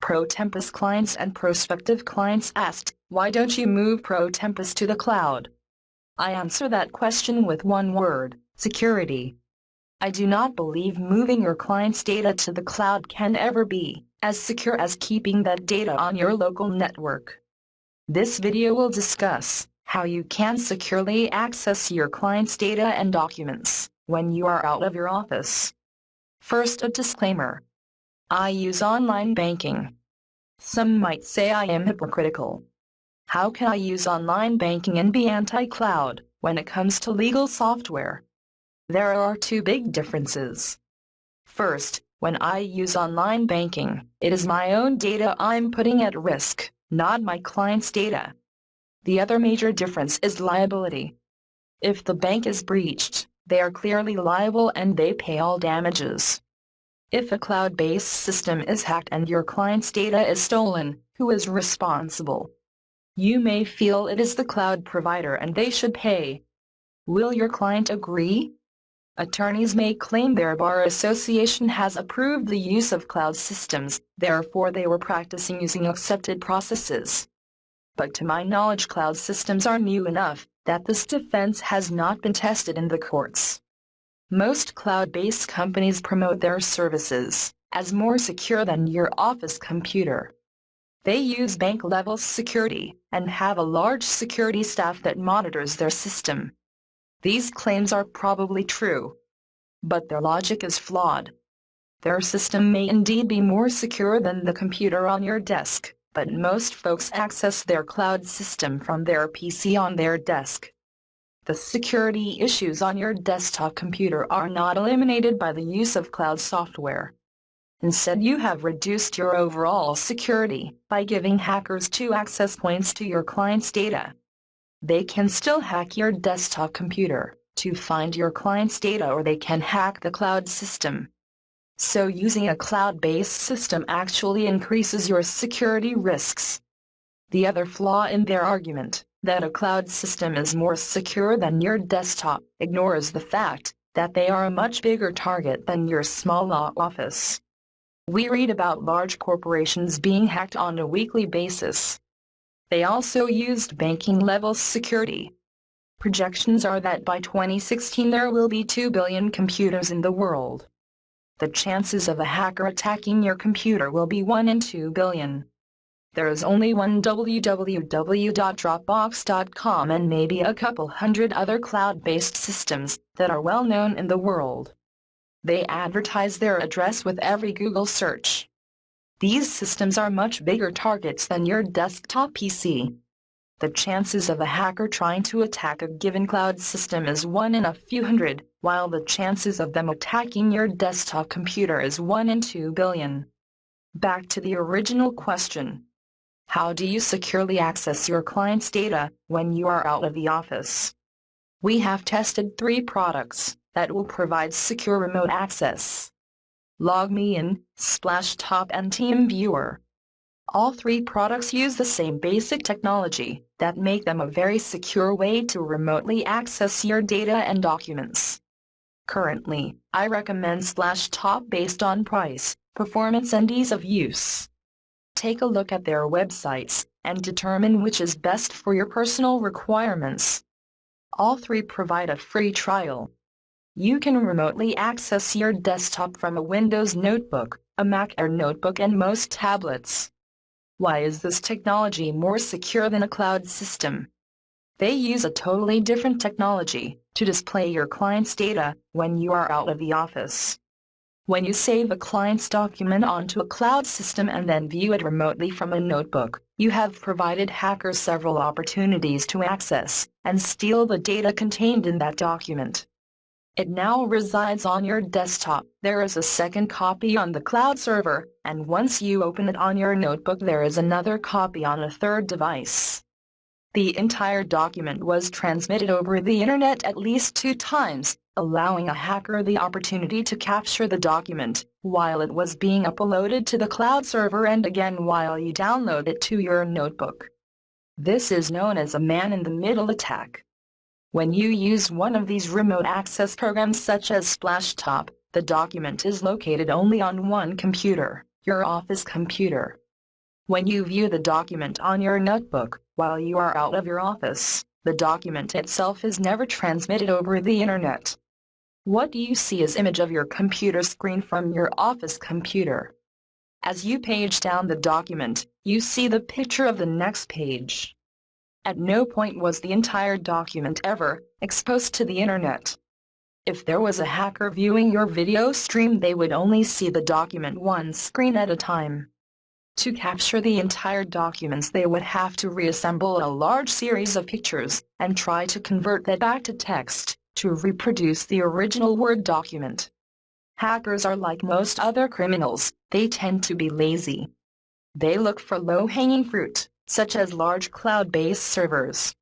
ProTempus clients and prospective clients asked, why don't you move ProTempus to the cloud? I answer that question with one word: security. I do not believe moving your client's data to the cloud can ever be as secure as keeping that data on your local network. This video will discuss how you can securely access your client's data and documents when you are out of your office. First, a disclaimer. I use online banking. Some might say I am hypocritical. How can I use online banking and be anti-cloud when it comes to legal software? There are two big differences. First, when I use online banking, it is my own data I'm putting at risk, not my client's data. The other major difference is liability. If the bank is breached, they are clearly liable and they pay all damages. If a cloud-based system is hacked and your client's data is stolen, who is responsible? You may feel it is the cloud provider and they should pay. Will your client agree? Attorneys may claim their bar association has approved the use of cloud systems, therefore they were practicing using accepted processes. But to my knowledge, cloud systems are new enough that this defense has not been tested in the courts. Most cloud-based companies promote their services as more secure than your office computer. They use bank-level security and have a large security staff that monitors their system. These claims are probably true, but their logic is flawed. Their system may indeed be more secure than the computer on your desk, but most folks access their cloud system from their PC on their desk. The security issues on your desktop computer are not eliminated by the use of cloud software. Instead, you have reduced your overall security by giving hackers 2 access points to your client's data. They can still hack your desktop computer to find your client's data, or they can hack the cloud system. So using a cloud-based system actually increases your security risks. The other flaw in their argument, that a cloud system is more secure than your desktop, ignores the fact that they are a much bigger target than your small law office. We read about large corporations being hacked on a weekly basis. They also used banking-level security. Projections are that by 2016 there will be 2 billion computers in the world. The chances of a hacker attacking your computer will be 1 in 2 billion. There is only one www.dropbox.com and maybe a couple hundred other cloud-based systems that are well known in the world. They advertise their address with every Google search. These systems are much bigger targets than your desktop PC. The chances of a hacker trying to attack a given cloud system is 1 in a few hundred, while the chances of them attacking your desktop computer is 1 in 2 billion. Back to the original question. How do you securely access your client's data when you are out of the office? We have tested 3 products that will provide secure remote access: LogMeIn, SplashTop, and TeamViewer. All 3 products use the same basic technology that make them a very secure way to remotely access your data and documents. Currently, I recommend SplashTop based on price, performance, and ease of use. Take a look at their websites and determine which is best for your personal requirements. All 3 provide a free trial. You can remotely access your desktop from a Windows notebook, a Mac Air notebook, and most tablets. Why is this technology more secure than a cloud system? They use a totally different technology to display your client's data when you are out of the office. When you save a client's document onto a cloud system and then view it remotely from a notebook, you have provided hackers several opportunities to access and steal the data contained in that document. It now resides on your desktop. There is a second copy on the cloud server, and once you open it on your notebook, there is another copy on a third device. The entire document was transmitted over the internet at least 2 times, allowing a hacker the opportunity to capture the document while it was being uploaded to the cloud server, and again while you download it to your notebook. This is known as a man-in-the-middle attack. When you use one of these remote access programs such as SplashTop, the document is located only on one computer, your office computer. When you view the document on your notebook, while you are out of your office, the document itself is never transmitted over the internet. What you see is image of your computer screen from your office computer. As you page down the document, you see the picture of the next page. At no point was the entire document ever exposed to the internet. If there was a hacker viewing your video stream, they would only see the document one screen at a time. To capture the entire documents, they would have to reassemble a large series of pictures and try to convert that back to text to reproduce the original Word document. Hackers are like most other criminals, they tend to be lazy. They look for low-hanging fruit, such as large cloud-based servers.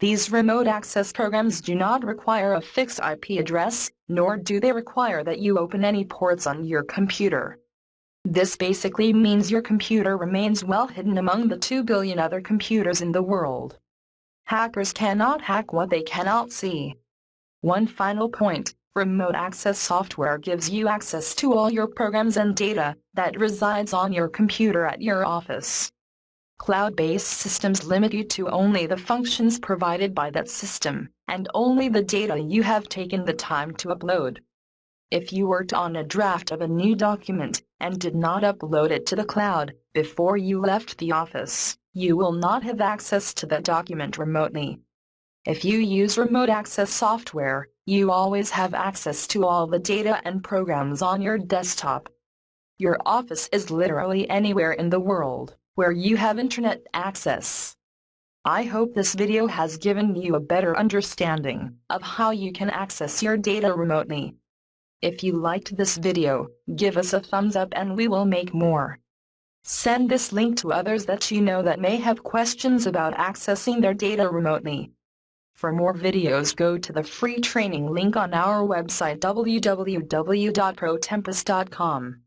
These remote access programs do not require a fixed IP address, nor do they require that you open any ports on your computer. This basically means your computer remains well hidden among the 2 billion other computers in the world. Hackers cannot hack what they cannot see. One final point, remote access software gives you access to all your programs and data that resides on your computer at your office. Cloud-based systems limit you to only the functions provided by that system, and only the data you have taken the time to upload. If you worked on a draft of a new document and did not upload it to the cloud before you left the office, you will not have access to that document remotely. If you use remote access software, you always have access to all the data and programs on your desktop. Your office is literally anywhere in the world where you have internet access. I hope this video has given you a better understanding of how you can access your data remotely. If you liked this video, give us a thumbs up and we will make more. Send this link to others that you know that may have questions about accessing their data remotely. For more videos, go to the free training link on our website www.protempus.com.